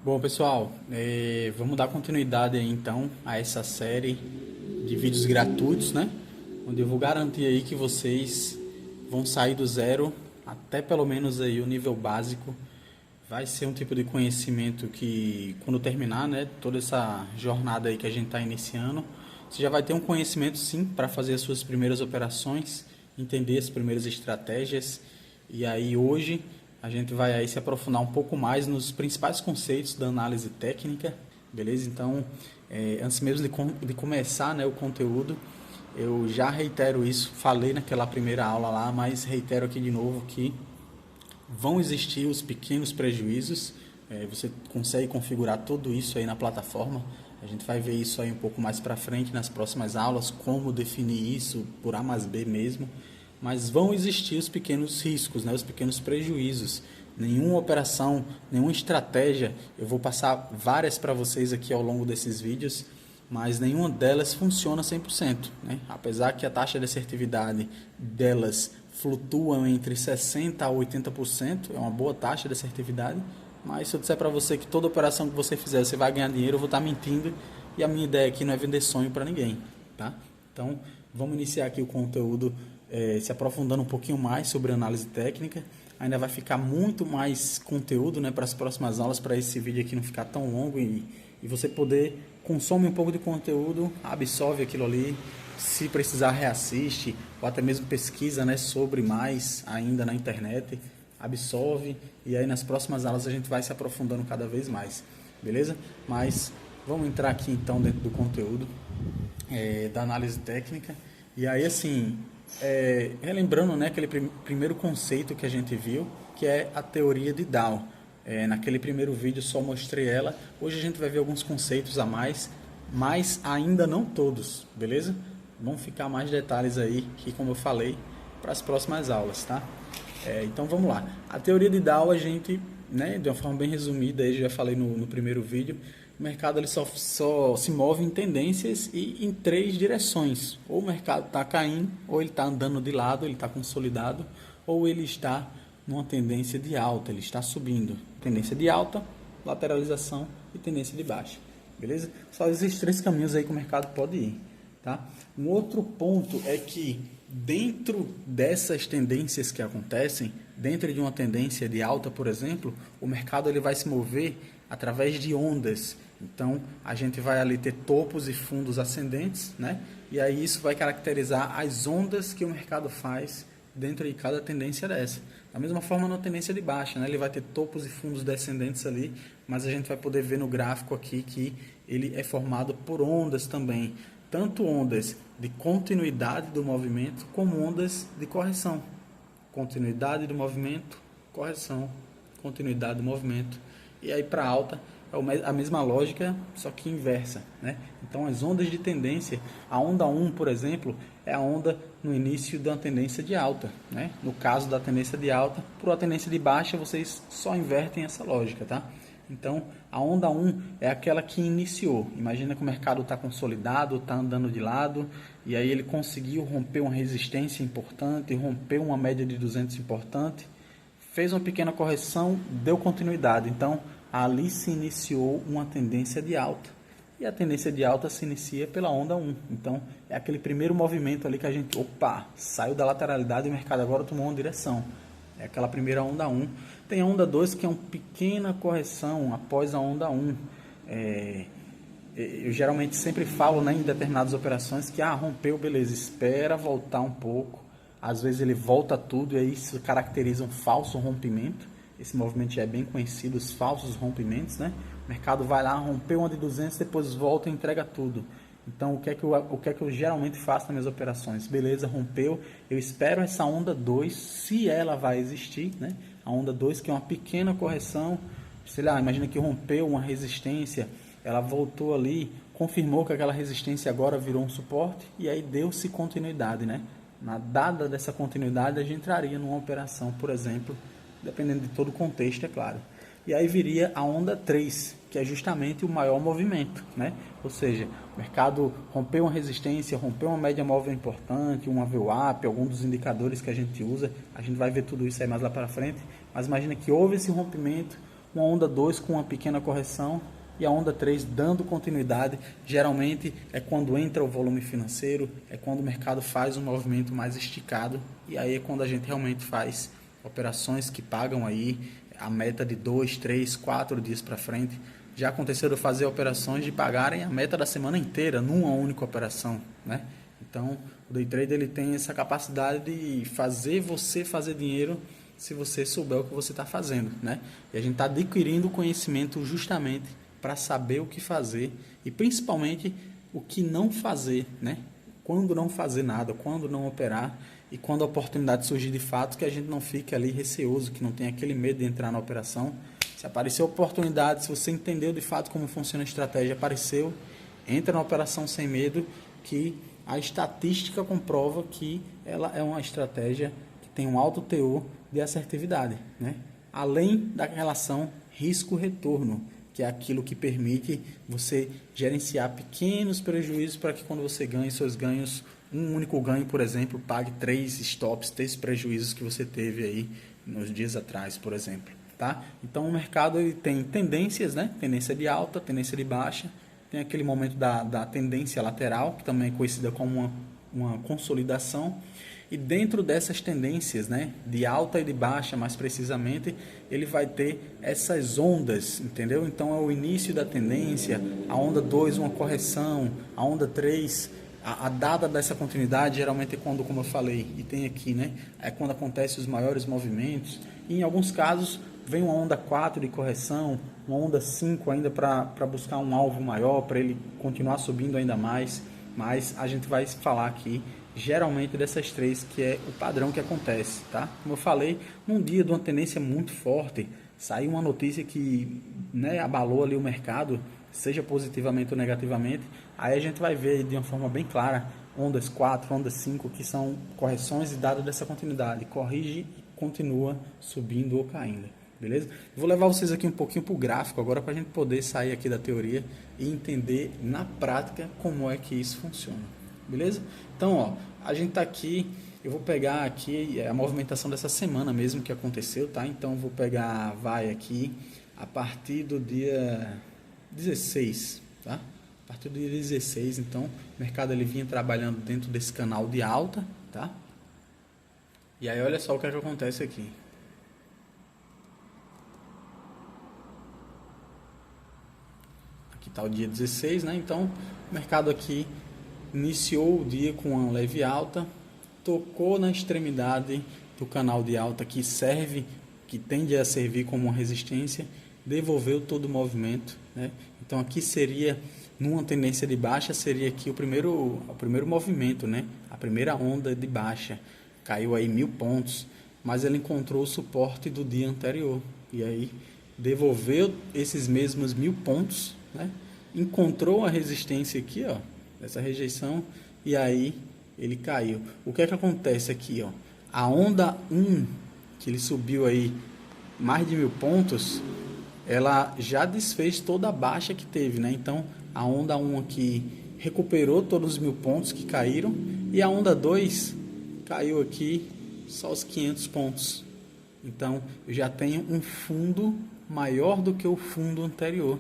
Bom, pessoal, vamos dar continuidade aí então a essa série de vídeos gratuitos, né? Onde eu vou garantir aí que vocês vão sair do zero até pelo menos aí o nível básico. Vai ser um tipo de conhecimento que quando terminar, né, toda essa jornada aí que a gente está iniciando, você já vai ter um conhecimento sim para fazer as suas primeiras operações, entender as primeiras estratégias. E aí hoje a gente vai aí se aprofundar um pouco mais nos principais conceitos da análise técnica, beleza? Então, antes mesmo de começar, né, o conteúdo, eu já reitero isso, falei naquela primeira aula lá, mas reitero aqui de novo que vão existir os pequenos prejuízos. Você consegue configurar tudo isso aí na plataforma. A gente vai ver isso aí um pouco mais para frente nas próximas aulas, como definir isso por A mais B mesmo. Mas vão existir os pequenos riscos, né? Os pequenos prejuízos. Nenhuma operação, nenhuma estratégia, eu vou passar várias para vocês aqui ao longo desses vídeos, mas nenhuma delas funciona 100%, né? Apesar que a taxa de assertividade delas flutua entre 60% a 80%, é uma boa taxa de assertividade, mas se eu disser para você que toda operação que você fizer você vai ganhar dinheiro, eu vou estar mentindo, e a minha ideia aqui não é vender sonho para ninguém, tá? Então, vamos iniciar aqui o conteúdo se aprofundando um pouquinho mais sobre análise técnica. Ainda vai ficar muito mais conteúdo, né, para as próximas aulas, para esse vídeo aqui não ficar tão longo e você poder consome um pouco de conteúdo, absorve aquilo ali, se precisar reassiste, ou até mesmo pesquisa, né, sobre mais ainda na internet, absorve, e aí nas próximas aulas a gente vai se aprofundando cada vez mais, beleza? Mas vamos entrar aqui então dentro do conteúdo da análise técnica, e aí assim, relembrando, né, aquele primeiro conceito que a gente viu, que é a teoria de Dow. Naquele primeiro vídeo só mostrei ela. Hoje a gente vai ver alguns conceitos a mais, mas ainda não todos, beleza? Vão ficar mais detalhes aí, que como eu falei, para as próximas aulas, tá? Então vamos lá. A teoria de Dow, a gente, né, de uma forma bem resumida, aí já falei no primeiro vídeo, o mercado ele só se move em tendências e em três direções. Ou o mercado está caindo, ou ele está andando de lado, ele está consolidado, ou ele está numa tendência de alta, ele está subindo. Tendência de alta, lateralização e tendência de baixa. Beleza? Só existem três caminhos aí que o mercado pode ir. Tá? Um outro ponto é que dentro dessas tendências que acontecem, dentro de uma tendência de alta, por exemplo, o mercado ele vai se mover através de ondas. Então, a gente vai ali ter topos e fundos ascendentes, né? E aí isso vai caracterizar as ondas que o mercado faz dentro de cada tendência dessa. Da mesma forma na tendência de baixa, né? Ele vai ter topos e fundos descendentes ali, mas a gente vai poder ver no gráfico aqui que ele é formado por ondas também. Tanto ondas de continuidade do movimento, como ondas de correção. Continuidade do movimento, correção, continuidade do movimento. E aí para alta é a mesma lógica, só que inversa, né? Então as ondas de tendência, a onda 1, por exemplo, é a onda no início da tendência de alta, né? No caso da tendência de alta, por a tendência de baixa, vocês só invertem essa lógica, tá? Então, a onda 1 é aquela que iniciou. Imagina que o mercado está consolidado, está andando de lado, e aí ele conseguiu romper uma resistência importante, romper uma média de 200 importante, fez uma pequena correção, deu continuidade. Então, ali se iniciou uma tendência de alta. E a tendência de alta se inicia pela onda 1. Então, é aquele primeiro movimento ali que a gente, saiu da lateralidade e o mercado agora tomou uma direção. É aquela primeira onda 1. Tem a onda 2, que é uma pequena correção após a onda 1. Eu geralmente sempre falo, né, em determinadas operações que rompeu, beleza, espera voltar um pouco. Às vezes ele volta tudo e aí isso caracteriza um falso rompimento. Esse movimento já é bem conhecido, os falsos rompimentos, né? O mercado vai lá, rompeu uma de 200, depois volta e entrega tudo. Então, o que é que eu geralmente faço nas minhas operações? Beleza, rompeu, eu espero essa onda 2, se ela vai existir, né? A onda 2, que é uma pequena correção, sei lá, imagina que rompeu uma resistência, ela voltou ali, confirmou que aquela resistência agora virou um suporte, e aí deu-se continuidade, né? Na dada dessa continuidade, a gente entraria numa operação, por exemplo, dependendo de todo o contexto, é claro. E aí viria a onda 3, que é justamente o maior movimento, né? Ou seja, o mercado rompeu uma resistência, rompeu uma média móvel importante, uma VWAP, algum dos indicadores que a gente usa, a gente vai ver tudo isso aí mais lá para frente, mas imagina que houve esse rompimento, uma onda 2 com uma pequena correção e a onda 3 dando continuidade. Geralmente é quando entra o volume financeiro, é quando o mercado faz um movimento mais esticado, e aí é quando a gente realmente faz operações que pagam aí a meta de 2, 3, 4 dias para frente. Já aconteceu de fazer operações de pagarem a meta da semana inteira numa única operação, né? Então, o day trade ele tem essa capacidade de fazer você fazer dinheiro se você souber o que você está fazendo, né? E a gente está adquirindo conhecimento justamente para saber o que fazer e principalmente o que não fazer, né? Quando não fazer nada, quando não operar e quando a oportunidade surgir de fato, que a gente não fique ali receoso, que não tenha aquele medo de entrar na operação. Se aparecer oportunidade, se você entendeu de fato como funciona a estratégia, apareceu, entra na operação sem medo, que a estatística comprova que ela é uma estratégia que tem um alto teor de assertividade, né? Além da relação risco-retorno, que é aquilo que permite você gerenciar pequenos prejuízos para que quando você ganhe seus ganhos, um único ganho, por exemplo, pague 3 stops, 3 prejuízos que você teve aí nos dias atrás, por exemplo. Tá? Então o mercado ele tem tendências, né? Tendência de alta, tendência de baixa, tem aquele momento da tendência lateral, que também é conhecida como uma consolidação, e dentro dessas tendências, né, de alta e de baixa, mais precisamente, ele vai ter essas ondas, entendeu? Então é o início da tendência, a onda 2 uma correção, a onda 3 a data dessa continuidade geralmente é quando, como eu falei, e tem aqui, né, é quando acontecem os maiores movimentos, e em alguns casos vem uma onda 4 de correção, uma onda 5 ainda para buscar um alvo maior, para ele continuar subindo ainda mais, mas a gente vai falar aqui geralmente dessas 3 que é o padrão que acontece, tá? Como eu falei, num dia de uma tendência muito forte, saiu uma notícia que, né, abalou ali o mercado, seja positivamente ou negativamente, aí a gente vai ver de uma forma bem clara ondas 4, ondas 5, que são correções e dado dessa continuidade, corrige e continua subindo ou caindo. Beleza? Vou levar vocês aqui um pouquinho para o gráfico agora para a gente poder sair aqui da teoria e entender na prática como é que isso funciona. Beleza? Então, ó, a gente está aqui, eu vou pegar aqui a movimentação dessa semana mesmo que aconteceu, tá? Então, vou pegar, vai aqui, a partir do dia 16, tá? A partir do dia 16, então, o mercado ele vinha trabalhando dentro desse canal de alta, tá? E aí, olha só o que é que acontece aqui. Tá o dia 16, né? Então o mercado aqui iniciou o dia com uma leve alta, tocou na extremidade do canal de alta que serve, que tende a servir como uma resistência, devolveu todo o movimento, né? Então aqui seria, numa tendência de baixa, seria aqui o primeiro movimento, né? A primeira onda de baixa, caiu aí 1000 pontos, mas ele encontrou o suporte do dia anterior, e aí devolveu esses mesmos 1000 pontos, né? Encontrou a resistência aqui, ó, essa rejeição, e aí ele caiu. O que é que acontece aqui, ó? A onda 1, que ele subiu aí mais de 1000 pontos, ela já desfez toda a baixa que teve, né? Então a onda 1 aqui recuperou todos os 1000 pontos que caíram, e a onda 2 caiu aqui só os 500 pontos. Então eu já tenho um fundo maior do que o fundo anterior.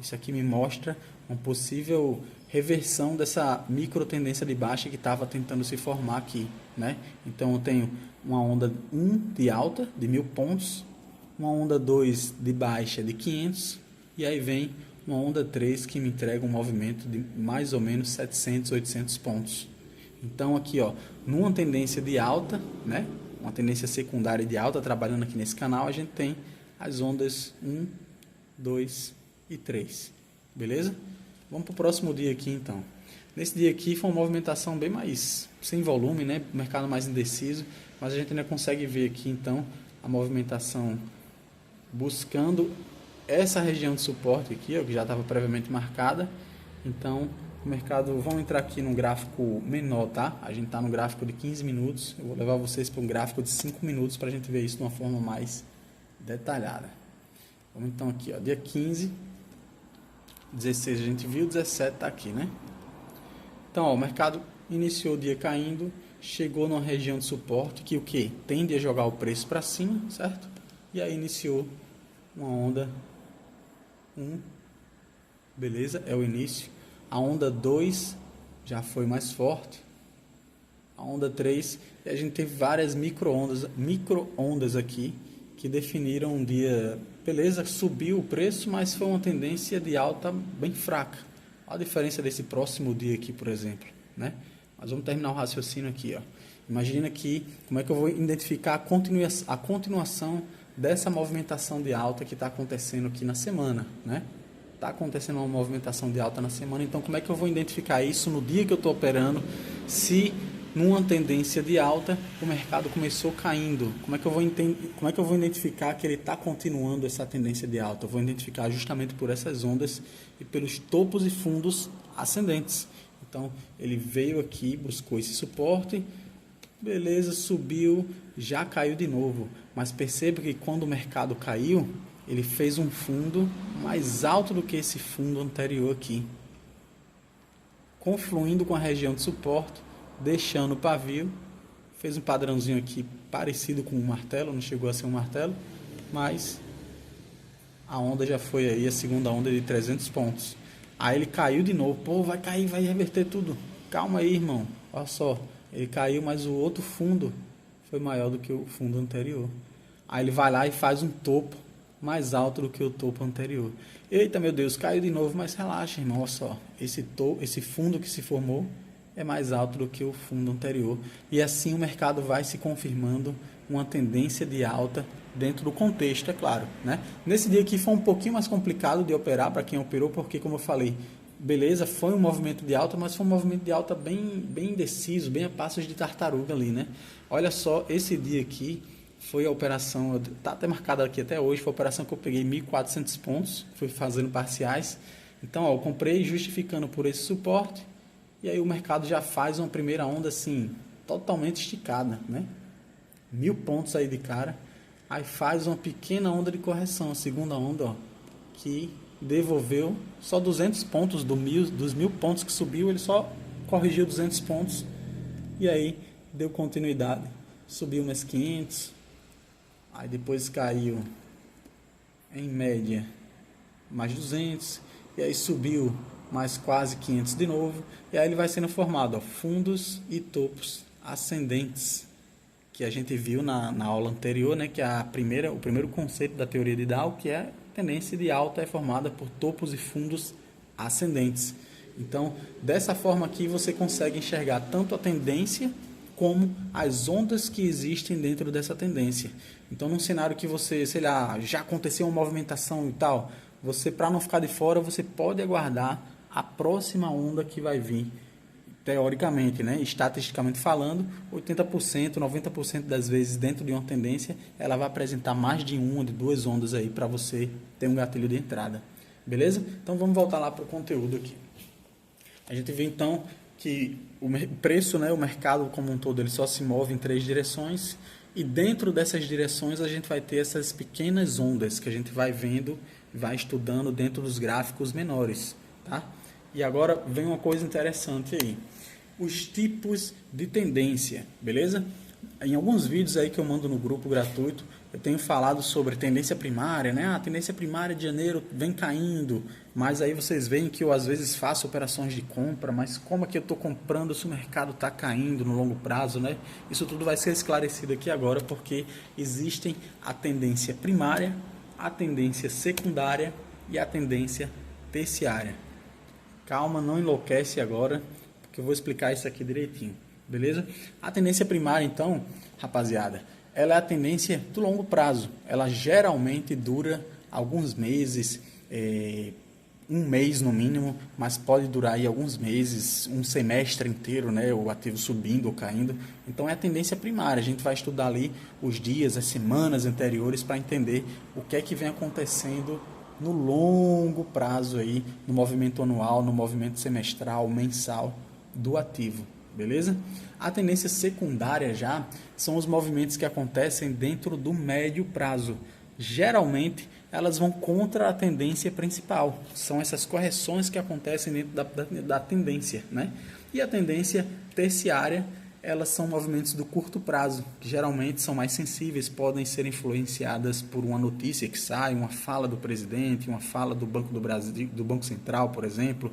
Isso aqui me mostra uma possível reversão dessa micro tendência de baixa que estava tentando se formar aqui, né? Então eu tenho uma onda 1 de alta de 1000 pontos, uma onda 2 de baixa de 500, e aí vem uma onda 3 que me entrega um movimento de mais ou menos 700, 800 pontos. Então aqui, ó, numa tendência de alta, né? Uma tendência secundária de alta, trabalhando aqui nesse canal, a gente tem as ondas 1, 2 e 3, beleza? Vamos para o próximo dia aqui então. Nesse dia aqui foi uma movimentação bem mais sem volume, né? Mercado mais indeciso, mas a gente ainda consegue ver aqui então a movimentação buscando essa região de suporte aqui, ó, que já estava previamente marcada. Então o mercado, vamos entrar aqui num gráfico menor, tá? A gente está no gráfico de 15 minutos, eu vou levar vocês para um gráfico de 5 minutos para a gente ver isso de uma forma mais detalhada. Vamos então aqui, ó, dia 15, 16 a gente viu, 17 está aqui, né? Então, ó, o mercado iniciou o dia caindo, chegou numa região de suporte que o que? Tende a jogar o preço para cima, certo? E aí iniciou uma onda 1, beleza? É o início. A onda 2 já foi mais forte. A onda 3, e a gente teve várias micro-ondas aqui, que definiram um dia, beleza, subiu o preço, mas foi uma tendência de alta bem fraca. Olha a diferença desse próximo dia aqui, por exemplo, né? Mas vamos terminar o raciocínio aqui, ó. Imagina aqui como é que eu vou identificar a continuação dessa movimentação de alta que está acontecendo aqui na semana, né? Está acontecendo uma movimentação de alta na semana, então como é que eu vou identificar isso no dia que eu estou operando, se numa tendência de alta o mercado começou caindo? Como é que eu vou identificar que ele está continuando essa tendência de alta? Eu vou identificar justamente por essas ondas e pelos topos e fundos ascendentes. Então ele veio aqui, buscou esse suporte, beleza, subiu, já caiu de novo, mas perceba que quando o mercado caiu, ele fez um fundo mais alto do que esse fundo anterior aqui, confluindo com a região de suporte, deixando o pavio, fez um padrãozinho aqui parecido com um martelo, não chegou a ser um martelo, mas a onda já foi aí, a segunda onda de 300 pontos. Aí ele caiu de novo, pô, vai cair, vai reverter tudo. Calma aí, irmão, olha só, ele caiu, mas o outro fundo foi maior do que o fundo anterior. Aí ele vai lá e faz um topo mais alto do que o topo anterior. Eita, meu Deus, caiu de novo, mas relaxa, irmão, olha só, esse fundo que se formou é mais alto do que o fundo anterior. E assim o mercado vai se confirmando uma tendência de alta dentro do contexto, é claro, né? Nesse dia aqui foi um pouquinho mais complicado de operar para quem operou, porque como eu falei, beleza, foi um movimento de alta, mas foi um movimento de alta bem indeciso, bem a passos de tartaruga ali, né? Olha só, esse dia aqui foi a operação, está até marcada aqui até hoje, foi a operação que eu peguei 1.400 pontos, fui fazendo parciais. Então, ó, eu comprei justificando por esse suporte, e aí o mercado já faz uma primeira onda assim, totalmente esticada, né? 1.000 pontos aí de cara, aí faz uma pequena onda de correção, a segunda onda, ó, que devolveu só 200 pontos dos 1.000 pontos que subiu, ele só corrigiu 200 pontos, e aí deu continuidade, subiu mais 500, aí depois caiu em média mais 200, e aí subiu mais quase 500 de novo, e aí ele vai sendo formado, ó, fundos e topos ascendentes, que a gente viu na aula anterior, né, que é o primeiro conceito da teoria de Dow, que é a tendência de alta é formada por topos e fundos ascendentes. Então, dessa forma aqui você consegue enxergar tanto a tendência como as ondas que existem dentro dessa tendência. Então, num cenário que você, sei lá, já aconteceu uma movimentação e tal, você, para não ficar de fora, você pode aguardar a próxima onda que vai vir. Teoricamente, né, estatisticamente falando, 80%, 90% das vezes dentro de uma tendência, ela vai apresentar mais de uma, de duas ondas aí para você ter um gatilho de entrada. Beleza? Então vamos voltar lá para o conteúdo aqui. A gente vê então que o preço, né, o mercado como um todo, ele só se move em 3 direções, e dentro dessas direções a gente vai ter essas pequenas ondas que a gente vai vendo, vai estudando dentro dos gráficos menores, tá? E agora vem uma coisa interessante aí, os tipos de tendência, beleza? Em alguns vídeos aí que eu mando no grupo gratuito, eu tenho falado sobre tendência primária, né? A tendência primária de janeiro vem caindo, mas aí vocês veem que eu às vezes faço operações de compra, mas como é que eu estou comprando se o mercado está caindo no longo prazo, né? Isso tudo vai ser esclarecido aqui agora, porque existem a tendência primária, a tendência secundária e a tendência terciária. Calma, não enlouquece agora, porque eu vou explicar isso aqui direitinho, beleza? A tendência primária, então, rapaziada, ela é a tendência do longo prazo. Ela geralmente dura alguns meses, um mês no mínimo, mas pode durar aí alguns meses, um semestre inteiro, né? O ativo subindo ou caindo. Então é a tendência primária. A gente vai estudar ali os dias, as semanas anteriores para entender o que é que vem acontecendo no longo prazo aí, no movimento anual, no movimento semestral, mensal do ativo, beleza? A tendência secundária já são os movimentos que acontecem dentro do médio prazo. Geralmente, elas vão contra a tendência principal. São essas correções que acontecem dentro da tendência, né? E a tendência terciária elas são movimentos do curto prazo, que geralmente são mais sensíveis, podem ser influenciadas por uma notícia que sai, uma fala do presidente, uma fala do Banco do Brasil, do Banco Central, por exemplo.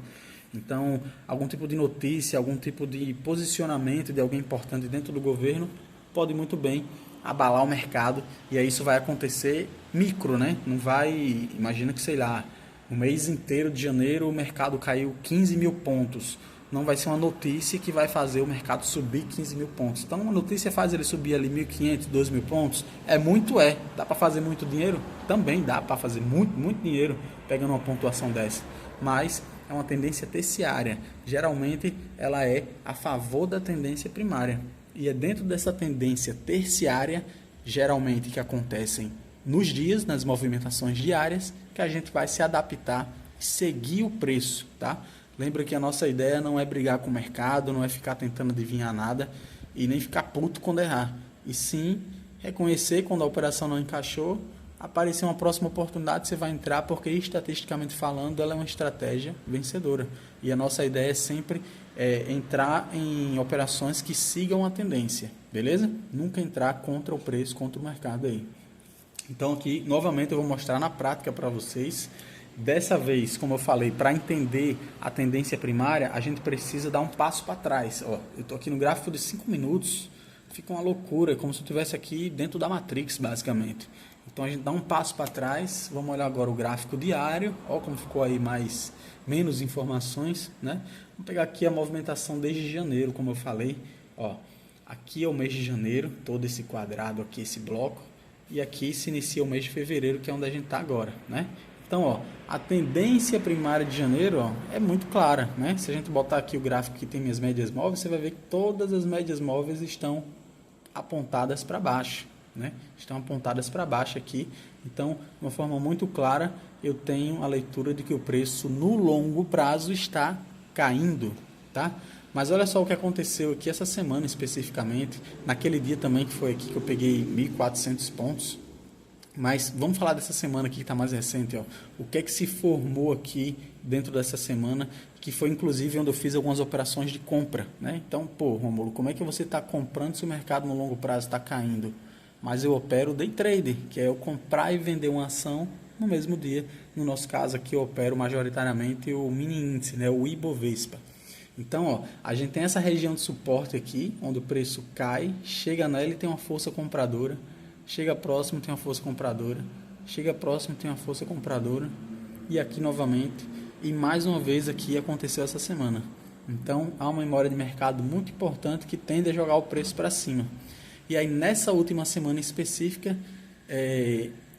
Então, algum tipo de notícia, algum tipo de posicionamento de alguém importante dentro do governo pode muito bem abalar o mercado, e aí isso vai acontecer micro, né? Não vai, imagina que, sei lá, no mês inteiro de janeiro o mercado caiu 15 mil pontos. Não vai ser uma notícia que vai fazer o mercado subir 15 mil pontos. Então, uma notícia faz ele subir ali 1.500, 2.000 pontos. É muito, é. Dá para fazer muito dinheiro? Também dá para fazer muito dinheiro pegando uma pontuação dessa. Mas é uma tendência terciária. Geralmente, ela é a favor da tendência primária. E é dentro dessa tendência terciária, geralmente, que acontecem nos dias, nas movimentações diárias, que a gente vai se adaptar e seguir o preço, tá? Lembra que a nossa ideia não é brigar com o mercado, não é ficar tentando adivinhar nada e nem ficar puto quando errar. E sim, reconhecer quando a operação não encaixou, aparecer uma próxima oportunidade, você vai entrar, porque estatisticamente falando, ela é uma estratégia vencedora. E a nossa ideia é sempre entrar em operações que sigam a tendência, beleza? Nunca entrar contra o preço, contra o mercado aí. Então aqui, novamente, eu vou mostrar na prática para vocês. Dessa vez, como eu falei, para entender a tendência primária, a gente precisa dar um passo para trás. Ó, eu estou aqui no gráfico de 5 minutos, fica uma loucura, como se eu estivesse aqui dentro da Matrix, basicamente. Então a gente dá um passo para trás, vamos olhar agora o gráfico diário, ó como ficou aí menos informações, né? Vamos pegar aqui a movimentação desde janeiro, como eu falei. Ó, aqui é o mês de janeiro, todo esse quadrado aqui, esse bloco, e aqui se inicia o mês de fevereiro, que é onde a gente está agora, né? Então, ó, a tendência primária de janeiro, ó, é muito clara, né? Se a gente botar aqui o gráfico que tem minhas médias móveis, você vai ver que todas as médias móveis estão apontadas para baixo, né? Estão apontadas para baixo aqui. Então, de uma forma muito clara, eu tenho a leitura de que o preço no longo prazo está caindo, tá? Mas olha só o que aconteceu aqui essa semana especificamente, naquele dia também que foi aqui que eu peguei 1.400 pontos. Mas vamos falar dessa semana aqui que está mais recente. Ó. O que é que se formou aqui dentro dessa semana, que foi inclusive onde eu fiz algumas operações de compra, né? Então, pô, Romulo, como é que você está comprando se o mercado no longo prazo está caindo? Mas eu opero day trade, que é eu comprar e vender uma ação no mesmo dia. No nosso caso aqui eu opero majoritariamente o mini índice, né? O Ibovespa. Então, ó, a gente tem essa região de suporte aqui, onde o preço cai, chega nela e tem uma força compradora. Chega próximo, tem uma força compradora. Chega próximo, tem uma força compradora. E aqui novamente. E mais uma vez aqui aconteceu essa semana. Então, há uma memória de mercado muito importante que tende a jogar o preço para cima. E aí, nessa última semana específica,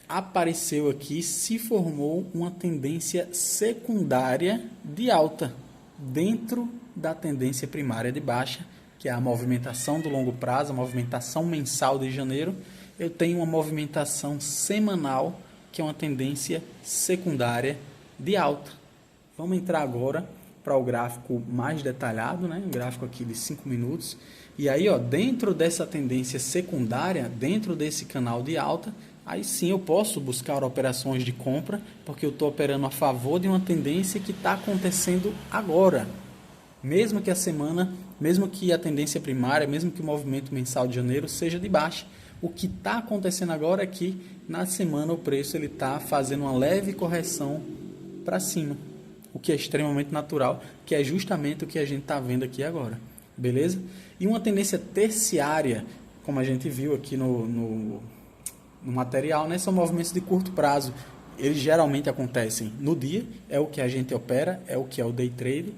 apareceu aqui, se formou uma tendência secundária de alta dentro da tendência primária de baixa, que é a movimentação do longo prazo, a movimentação mensal de janeiro. Eu tenho uma movimentação semanal, que é uma tendência secundária de alta. Vamos entrar agora para o gráfico mais detalhado, né? Um gráfico aqui de 5 minutos. E aí, ó, dentro dessa tendência secundária, dentro desse canal de alta, aí sim eu posso buscar operações de compra, porque eu estou operando a favor de uma tendência que está acontecendo agora. Mesmo que a semana, mesmo que a tendência primária, mesmo que o movimento mensal de janeiro seja de baixa. O que está acontecendo agora é que na semana o preço está fazendo uma leve correção para cima, o que é extremamente natural, que é justamente o que a gente está vendo aqui agora, beleza? E uma tendência terciária, como a gente viu aqui no material, né, são movimentos de curto prazo. Eles geralmente acontecem no dia, é o que a gente opera, é o que é o day trade.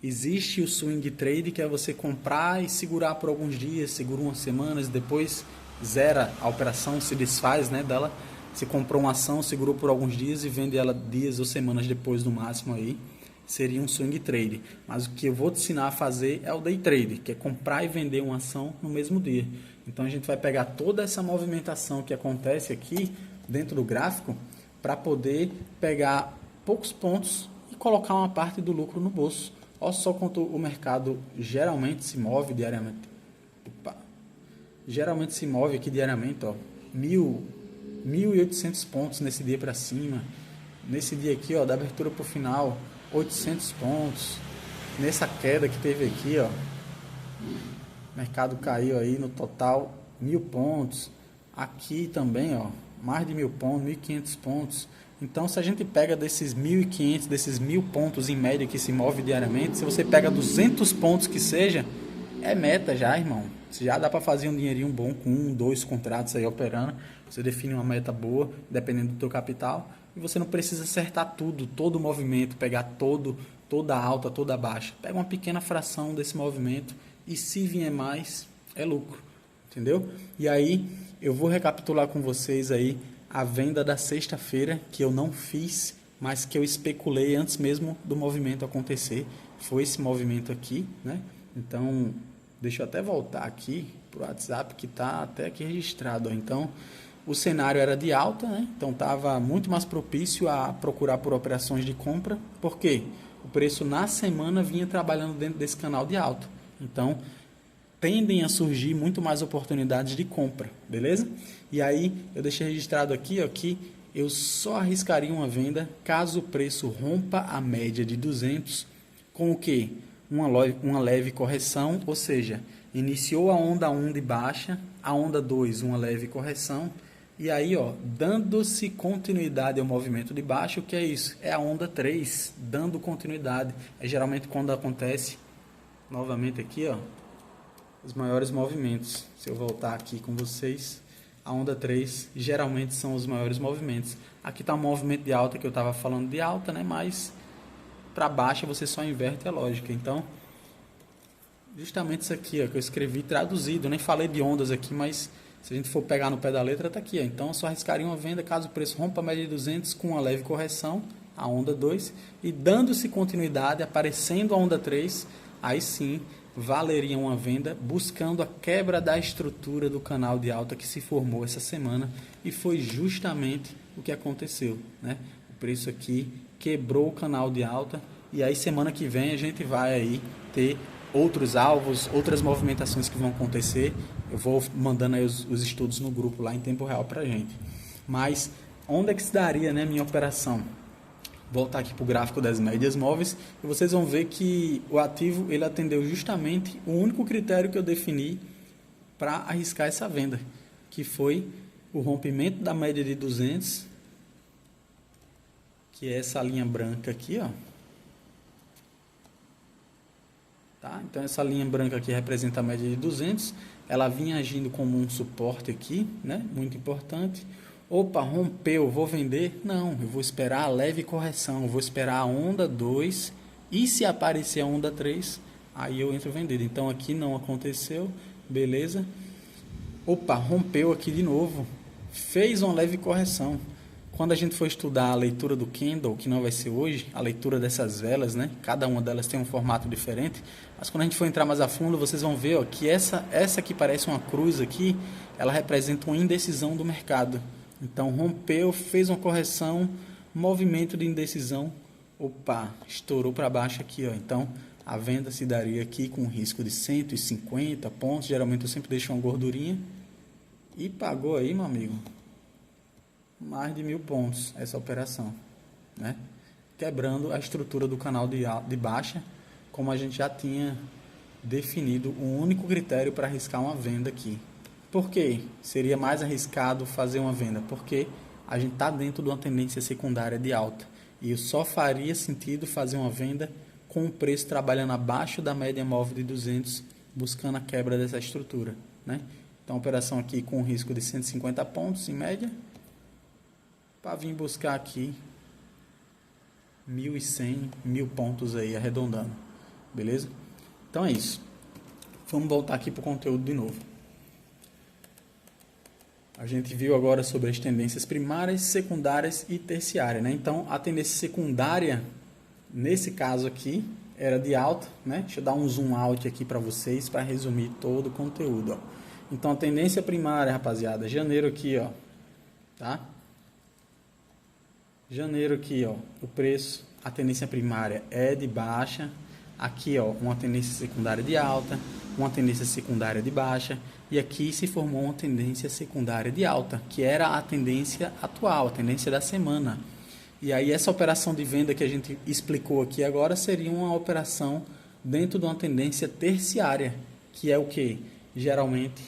Existe o swing trade, que é você comprar e segurar por alguns dias, segura umas semanas, depois zera a operação, se desfaz, né, dela. Você comprou uma ação, segurou por alguns dias e vende ela dias ou semanas depois no máximo aí. Seria um swing trade. Mas o que eu vou te ensinar a fazer é o day trade, que é comprar e vender uma ação no mesmo dia. Então a gente vai pegar toda essa movimentação que acontece aqui dentro do gráfico para poder pegar poucos pontos e colocar uma parte do lucro no bolso. Olha só quanto o mercado geralmente se move diariamente. Geralmente se move aqui diariamente, ó, 1.800 pontos nesse dia para cima. Nesse dia aqui, ó, da abertura para o final, 800 pontos. Nessa queda que teve aqui, ó, mercado caiu aí no total 1.000 pontos. Aqui também, ó, mais de 1.000 pontos, 1.500 pontos. Então, se a gente pega desses 1.500, desses 1.000 pontos em média que se move diariamente, se você pega 200 pontos que seja, é meta já, irmão. Já dá para fazer um dinheirinho bom com 1, 2 contratos aí operando. Você define uma meta boa, dependendo do teu capital. E você não precisa acertar tudo, todo o movimento, pegar toda a alta, toda a baixa. Pega uma pequena fração desse movimento e se vier mais, é lucro. Entendeu? E aí, eu vou recapitular com vocês aí a venda da sexta-feira, que eu não fiz, mas que eu especulei antes mesmo do movimento acontecer. Foi esse movimento aqui, né? Então, deixa eu até voltar aqui para o WhatsApp, que está até aqui registrado. Ó. Então, o cenário era de alta, né? Então estava muito mais propício a procurar por operações de compra. Por quê? O preço na semana vinha trabalhando dentro desse canal de alta. Então, tendem a surgir muito mais oportunidades de compra, beleza? E aí, eu deixei registrado aqui, ó, que eu só arriscaria uma venda caso o preço rompa a média de 200 com o quê? Uma leve correção, ou seja, iniciou a onda 1 de baixa, a onda 2 uma leve correção, e aí, ó, dando-se continuidade ao movimento de baixa, o que é isso? É a onda 3, dando continuidade. É geralmente quando acontece, novamente aqui, ó, os maiores movimentos. Se eu voltar aqui com vocês, a onda 3 geralmente são os maiores movimentos. Aqui está um movimento de alta que eu estava falando de alta, né? Mas para baixa você só inverte a lógica. Então, justamente isso aqui ó, que eu escrevi traduzido, eu nem falei de ondas aqui, mas se a gente for pegar no pé da letra, está aqui. Ó. Então, eu só arriscaria uma venda caso o preço rompa a média de 200 com uma leve correção, a onda 2, e dando-se continuidade, aparecendo a onda 3, aí sim valeria uma venda, buscando a quebra da estrutura do canal de alta que se formou essa semana, e foi justamente o que aconteceu, né? O preço aqui quebrou o canal de alta, e aí semana que vem a gente vai aí ter outros alvos, outras movimentações que vão acontecer. Eu vou mandando aí os estudos no grupo lá em tempo real pra gente. Mas onde é que se daria, né, minha operação? Voltar aqui para o gráfico das médias móveis e vocês vão ver que o ativo ele atendeu justamente o único critério que eu defini para arriscar essa venda, que foi o rompimento da média de 200, que é essa linha branca aqui, ó. Tá? Então essa linha branca aqui representa a média de 200, ela vinha agindo como um suporte aqui, né? Muito importante. Opa, rompeu, vou vender? Não, eu vou esperar a leve correção, eu vou esperar a onda 2 e se aparecer a onda 3, aí eu entro vendido. Então aqui não aconteceu, beleza. Opa, rompeu aqui de novo, fez uma leve correção. Quando a gente for estudar a leitura do candle, que não vai ser hoje, a leitura dessas velas, né? Cada uma delas tem um formato diferente, mas quando a gente for entrar mais a fundo, vocês vão ver ó, que essa que parece uma cruz aqui, ela representa uma indecisão do mercado. Então, rompeu, fez uma correção, movimento de indecisão, opa, estourou para baixo aqui, ó. Então, a venda se daria aqui com um risco de 150 pontos, geralmente eu sempre deixo uma gordurinha, e pagou aí, meu amigo, mais de 1.000 pontos essa operação, né? Quebrando a estrutura do canal de baixa, como a gente já tinha definido um único critério para arriscar uma venda aqui. Por que seria mais arriscado fazer uma venda? Porque a gente está dentro de uma tendência secundária de alta. E só faria sentido fazer uma venda com o preço trabalhando abaixo da média móvel de 200, buscando a quebra dessa estrutura, né? Então, operação aqui com um risco de 150 pontos em média, para vir buscar aqui 1.100, 1.000 pontos aí, arredondando. Beleza? Então é isso. Vamos voltar aqui para o conteúdo de novo. A gente viu agora sobre as tendências primárias, secundárias e terciárias, né? Então, a tendência secundária, nesse caso aqui, era de alta, né? Deixa eu dar um zoom out aqui para vocês, para resumir todo o conteúdo, ó. Então, a tendência primária, rapaziada, janeiro aqui, ó, tá? Janeiro aqui, ó, o preço, a tendência primária é de baixa. Aqui, ó, uma tendência secundária de alta, uma tendência secundária de baixa, e aqui se formou uma tendência secundária de alta, que era a tendência atual, a tendência da semana. E aí essa operação de venda que a gente explicou aqui agora seria uma operação dentro de uma tendência terciária, que é o quê? geralmente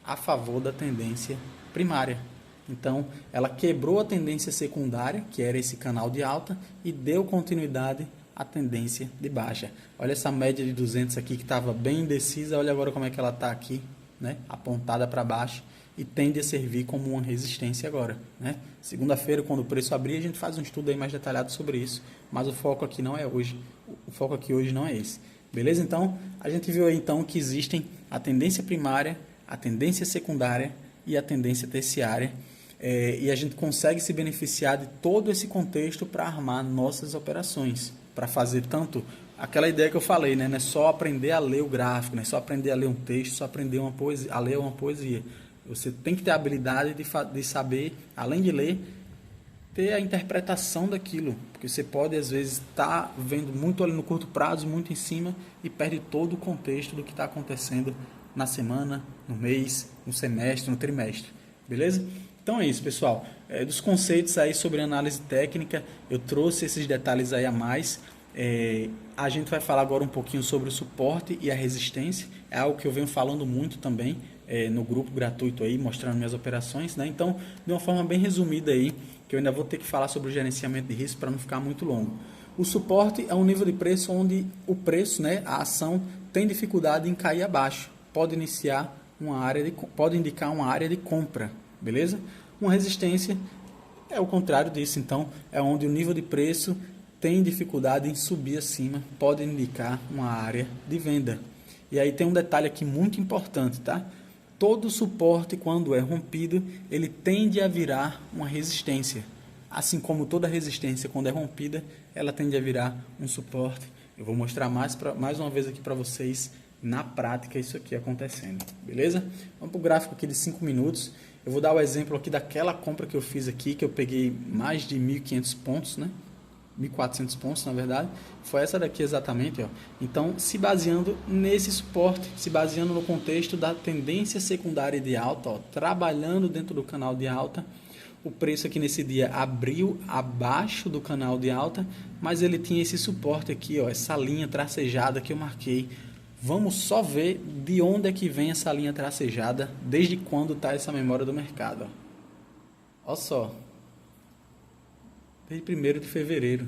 a favor da tendência primária. Então, ela quebrou a tendência secundária, que era esse canal de alta, e deu continuidade à tendência de baixa. Olha essa média de 200 aqui que estava bem indecisa, olha agora como é que ela está aqui, né? Apontada para baixo, e tende a servir como uma resistência agora, né? Segunda-feira, quando o preço abrir, a gente faz um estudo aí mais detalhado sobre isso, mas o foco aqui não é hoje, o foco aqui hoje não é esse. Beleza? Então, a gente viu aí então que existem a tendência primária, a tendência secundária e a tendência terciária, e a gente consegue se beneficiar de todo esse contexto para armar nossas operações, para fazer tanto aquela ideia que eu falei, né? Não é só aprender a ler o gráfico, não é só aprender a ler um texto, só aprender a ler uma poesia. Você tem que ter a habilidade de saber, além de ler, ter a interpretação daquilo, porque você pode às vezes estar vendo muito ali no curto prazo, muito em cima, e perde todo o contexto do que está acontecendo na semana, no mês, no semestre, no trimestre, beleza? Então é isso, pessoal. Dos conceitos aí sobre análise técnica, eu trouxe esses detalhes aí a mais. A gente vai falar agora um pouquinho sobre o suporte e a resistência, é algo que eu venho falando muito também no grupo gratuito aí, mostrando minhas operações, né? Então, de uma forma bem resumida aí, que eu ainda vou ter que falar sobre o gerenciamento de risco para não ficar muito longo. O suporte é um nível de preço onde o preço, né, a ação, tem dificuldade em cair abaixo. Pode indicar uma área de compra, beleza? Uma resistência é o contrário disso, então é onde o nível de preço tem dificuldade em subir acima, pode indicar uma área de venda. E aí tem um detalhe aqui muito importante, tá? Todo suporte, quando é rompido, ele tende a virar uma resistência. Assim como toda resistência, quando é rompida, ela tende a virar um suporte. Eu vou mostrar mais uma vez aqui para vocês, na prática, isso aqui acontecendo. Beleza? Vamos para o gráfico aqui de 5 minutos. Eu vou dar o exemplo aqui daquela compra que eu fiz aqui, que eu peguei mais de 1.500 pontos, né? 1.400 pontos, na verdade, foi essa daqui exatamente, ó. Então, se baseando nesse suporte, se baseando no contexto da tendência secundária de alta, ó, trabalhando dentro do canal de alta, o preço aqui nesse dia abriu abaixo do canal de alta, mas ele tinha esse suporte aqui, ó, essa linha tracejada que eu marquei. Vamos só ver de onde é que vem essa linha tracejada, desde quando está essa memória do mercado, ó. Olha só. Desde 1º de fevereiro.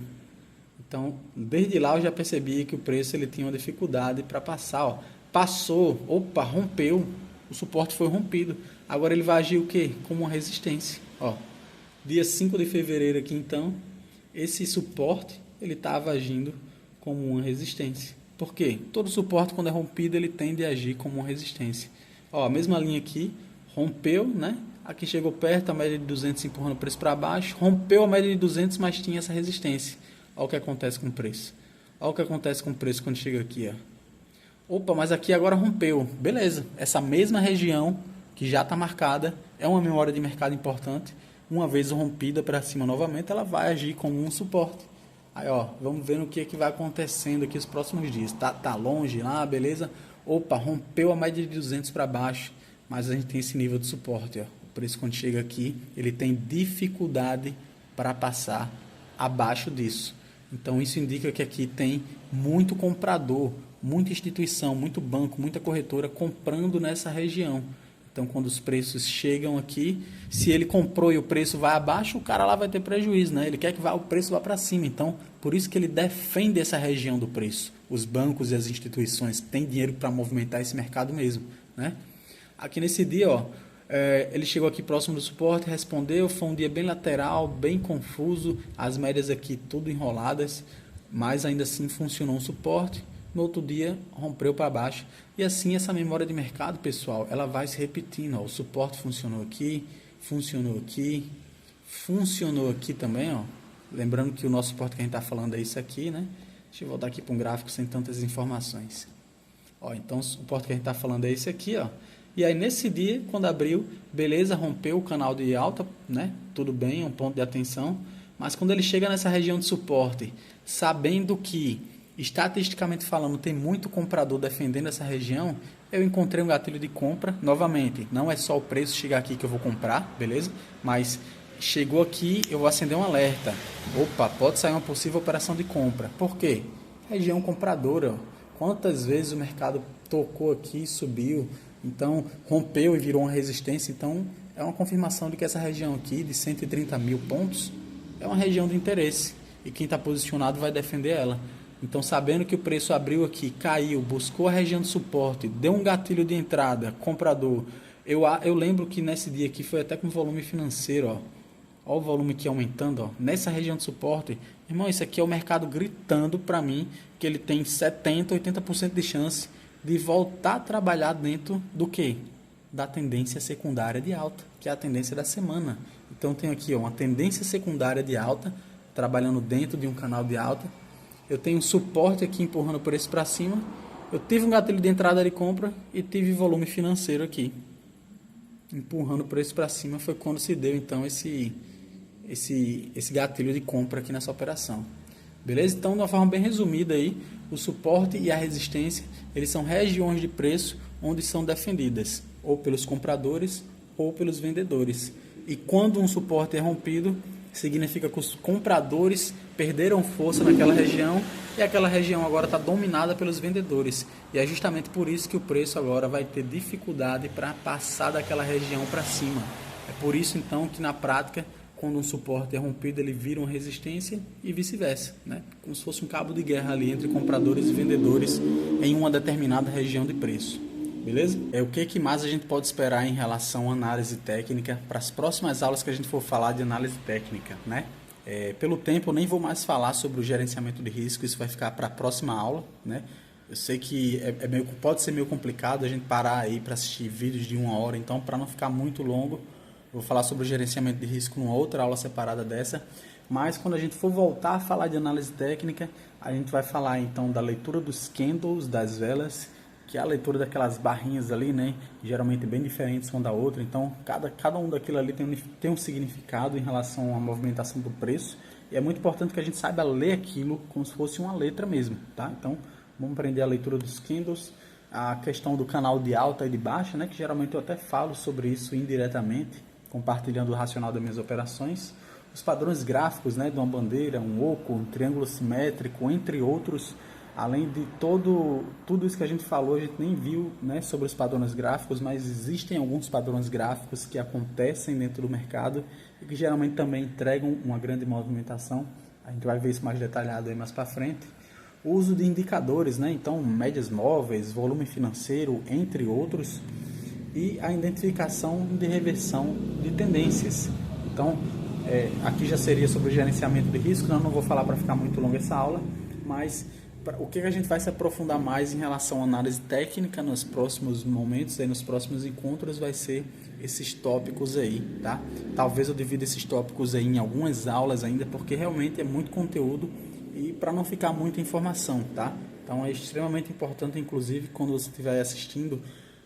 Então, desde lá eu já percebi que o preço ele tinha uma dificuldade para passar. Ó. Passou, opa, rompeu, o suporte foi rompido. Agora ele vai agir o quê? Como uma resistência. Ó, dia 5 de fevereiro aqui então, esse suporte ele estava agindo como uma resistência. Por quê? Todo suporte quando é rompido ele tende a agir como uma resistência. Ó, a mesma linha aqui, rompeu, né? Aqui chegou perto, a média de 200 empurrando o preço para baixo. Rompeu a média de 200, mas tinha essa resistência. Olha o que acontece com o preço. Olha o que acontece com o preço quando chega aqui. Ó. Opa, mas aqui agora rompeu. Beleza. Essa mesma região que já está marcada é uma memória de mercado importante. Uma vez rompida para cima novamente, ela vai agir como um suporte. Aí, ó, vamos ver o que vai acontecendo aqui os próximos dias. Tá longe lá, beleza? Opa, rompeu a média de 200 para baixo. Mas a gente tem esse nível de suporte, ó. Por isso, quando chega aqui, ele tem dificuldade para passar abaixo disso. Então, isso indica que aqui tem muito comprador, muita instituição, muito banco, muita corretora comprando nessa região. Então, quando os preços chegam aqui, se ele comprou e o preço vai abaixo, o cara lá vai ter prejuízo, né? Ele quer que o preço vá para cima. Então, por isso que ele defende essa região do preço. Os bancos e as instituições têm dinheiro para movimentar esse mercado mesmo, né? Aqui nesse dia, ó, ele chegou aqui próximo do suporte, respondeu, foi um dia bem lateral, bem confuso, as médias aqui tudo enroladas, mas ainda assim funcionou um suporte. No outro dia rompeu para baixo, e assim essa memória de mercado, pessoal, ela vai se repetindo, ó. O suporte funcionou aqui também, ó. Lembrando que o nosso suporte que a gente está falando é isso aqui, né? Deixa eu voltar aqui para um gráfico sem tantas informações. Ó, então o suporte que a gente está falando é esse aqui, ó. E aí nesse dia, quando abriu, beleza, rompeu o canal de alta, né? Tudo bem, um ponto de atenção. Mas quando ele chega nessa região de suporte, sabendo que, estatisticamente falando, tem muito comprador defendendo essa região, eu encontrei um gatilho de compra. Novamente, não é só o preço chegar aqui que eu vou comprar, beleza? Mas chegou aqui, eu vou acender um alerta. Opa, pode sair uma possível operação de compra. Por quê? Região compradora. Quantas vezes o mercado tocou aqui, subiu, Então, rompeu e virou uma resistência. Então, é uma confirmação de que essa região aqui, de 130 mil pontos, é uma região de interesse. E quem está posicionado vai defender ela. Então, sabendo que o preço abriu aqui, caiu, buscou a região de suporte, deu um gatilho de entrada, comprador. Eu lembro que nesse dia aqui foi até com volume financeiro, ó. Olha o volume aqui aumentando, ó. Nessa região de suporte. Irmão, isso aqui é o mercado gritando para mim que ele tem 70%, 80% de chance de voltar a trabalhar dentro do quê? Da tendência secundária de alta, que é a tendência da semana. Então, tenho aqui ó, uma tendência secundária de alta, trabalhando dentro de um canal de alta. Eu tenho um suporte aqui empurrando o preço para cima. Eu tive um gatilho de entrada de compra e tive volume financeiro aqui. Empurrando o preço para cima foi quando se deu então esse gatilho de compra aqui nessa operação. Beleza? Então, de uma forma bem resumida aí, o suporte e a resistência, eles são regiões de preço onde são defendidas, ou pelos compradores ou pelos vendedores. E quando um suporte é rompido, significa que os compradores perderam força naquela região e aquela região agora está dominada pelos vendedores. E é justamente por isso que o preço agora vai ter dificuldade para passar daquela região para cima. É por isso então que na prática, quando um suporte é rompido, ele vira uma resistência e vice-versa, né? Como se fosse um cabo de guerra ali entre compradores e vendedores em uma determinada região de preço. Beleza? O que mais a gente pode esperar em relação à análise técnica para as próximas aulas que a gente for falar de análise técnica, né? Pelo tempo eu nem vou mais falar sobre o gerenciamento de risco, isso vai ficar para a próxima aula, né? Eu sei que pode ser meio complicado a gente parar aí para assistir vídeos de 1 hora, então para não ficar muito longo, eu vou falar sobre o gerenciamento de risco numa outra aula separada dessa. Mas quando a gente for voltar a falar de análise técnica, a gente vai falar então da leitura dos candles, das velas, que é a leitura daquelas barrinhas ali, né? Geralmente bem diferentes uma da outra. Então, cada um daquilo ali tem um significado em relação à movimentação do preço. E é muito importante que a gente saiba ler aquilo como se fosse uma letra mesmo, tá? Então, vamos aprender a leitura dos candles, a questão do canal de alta e de baixa, né? Que geralmente eu até falo sobre isso indiretamente, compartilhando o racional das minhas operações. Os padrões gráficos, né? De uma bandeira, um oco, um triângulo simétrico, entre outros. Além de tudo isso que a gente falou, a gente nem viu, né, sobre os padrões gráficos, mas existem alguns padrões gráficos que acontecem dentro do mercado e que geralmente também entregam uma grande movimentação. A gente vai ver isso mais detalhado aí mais para frente. O uso de indicadores, né, então médias móveis, volume financeiro, entre outros. E a identificação de reversão de tendências. Então, aqui já seria sobre o gerenciamento de risco, não vou falar para ficar muito longa essa aula, mas o que a gente vai se aprofundar mais em relação à análise técnica nos próximos momentos, aí nos próximos encontros, vai ser esses tópicos aí, tá? Talvez eu divida esses tópicos aí em algumas aulas ainda, porque realmente é muito conteúdo e para não ficar muita informação, tá? Então é extremamente importante, inclusive, quando você estiver assistindo,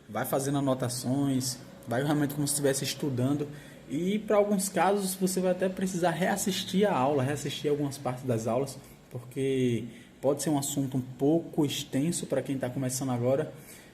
vai fazendo anotações, vai realmente como se estivesse estudando. E para alguns casos você vai até precisar reassistir a aula, reassistir algumas partes das aulas, porque pode ser um assunto um pouco extenso para quem está começando agora,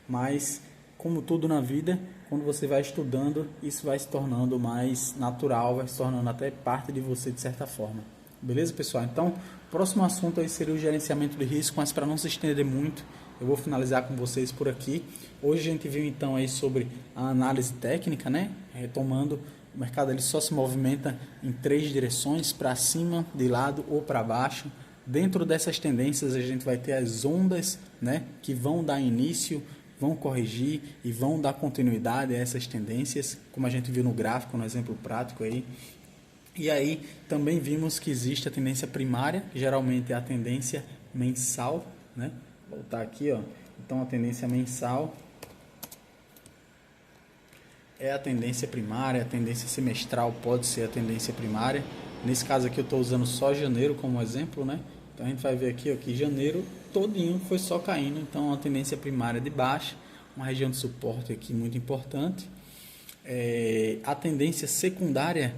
mas como tudo na vida, quando você vai estudando, isso vai se tornando mais natural, vai se tornando até parte de você de certa forma. Beleza, pessoal? Então, o próximo assunto aí seria o gerenciamento de risco, mas para não se estender muito, eu vou finalizar com vocês por aqui. Hoje a gente viu então aí sobre a análise técnica, né? Retomando, o mercado ele só se movimenta em 3 direções, para cima, de lado ou para baixo. Dentro dessas tendências a gente vai ter as ondas, né, que vão dar início, vão corrigir e vão dar continuidade a essas tendências, como a gente viu no gráfico, no exemplo prático aí. E aí também vimos que existe a tendência primária, que geralmente é a tendência mensal, né? Vou voltar aqui, ó. Então a tendência mensal é a tendência primária, a tendência semestral pode ser a tendência primária. Nesse caso aqui eu estou usando só janeiro como exemplo, né? Então a gente vai ver aqui ó, que janeiro todinho foi só caindo, então a tendência primária de baixa, uma região de suporte aqui muito importante. A tendência secundária,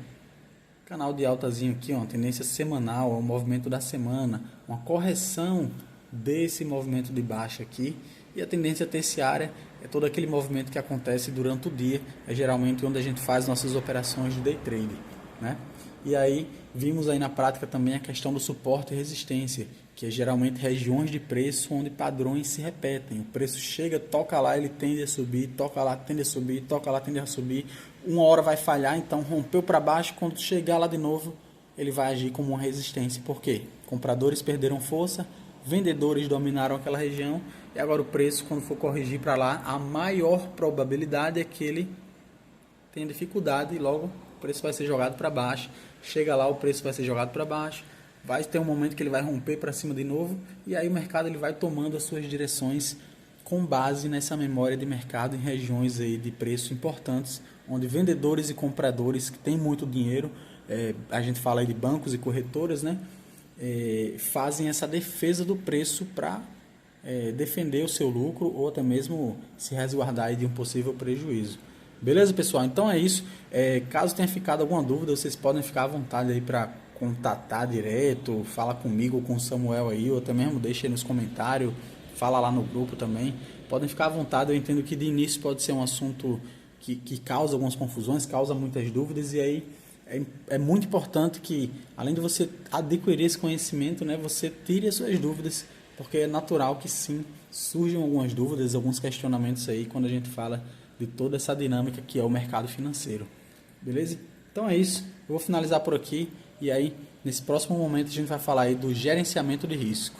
canal de altazinho aqui, ó, tendência semanal, é o movimento da semana, uma correção desse movimento de baixa aqui. E a tendência terciária é todo aquele movimento que acontece durante o dia, é geralmente onde a gente faz nossas operações de day trade, né? E aí vimos aí na prática também a questão do suporte e resistência, que é geralmente regiões de preço onde padrões se repetem. O preço chega, toca lá, ele tende a subir, toca lá, tende a subir, toca lá, tende a subir. Uma hora vai falhar, então rompeu para baixo, quando chegar lá de novo, ele vai agir como uma resistência. Por quê? Compradores perderam força, vendedores dominaram aquela região, e agora o preço, quando for corrigir para lá, a maior probabilidade é que ele tenha dificuldade e logo o preço vai ser jogado para baixo. Chega lá, o preço vai ser jogado para baixo, vai ter um momento que ele vai romper para cima de novo, e aí o mercado ele vai tomando as suas direções com base nessa memória de mercado em regiões aí de preço importantes, onde vendedores e compradores que têm muito dinheiro, a gente fala aí de bancos e corretoras, né, fazem essa defesa do preço para defender o seu lucro ou até mesmo se resguardar aí de um possível prejuízo. Beleza, pessoal? Então é isso. Caso tenha ficado alguma dúvida, vocês podem ficar à vontade aí para contatar direto, fala comigo ou com o Samuel aí, ou até mesmo deixa aí nos comentários, fala lá no grupo também. Podem ficar à vontade, eu entendo que de início pode ser um assunto que causa algumas confusões, causa muitas dúvidas, e aí é muito importante que, além de você adquirir esse conhecimento, né, você tire as suas dúvidas, porque é natural que sim, surjam algumas dúvidas, alguns questionamentos aí quando a gente fala de toda essa dinâmica que é o mercado financeiro. Beleza? Então é isso. Eu vou finalizar por aqui e aí nesse próximo momento a gente vai falar aí do gerenciamento de risco.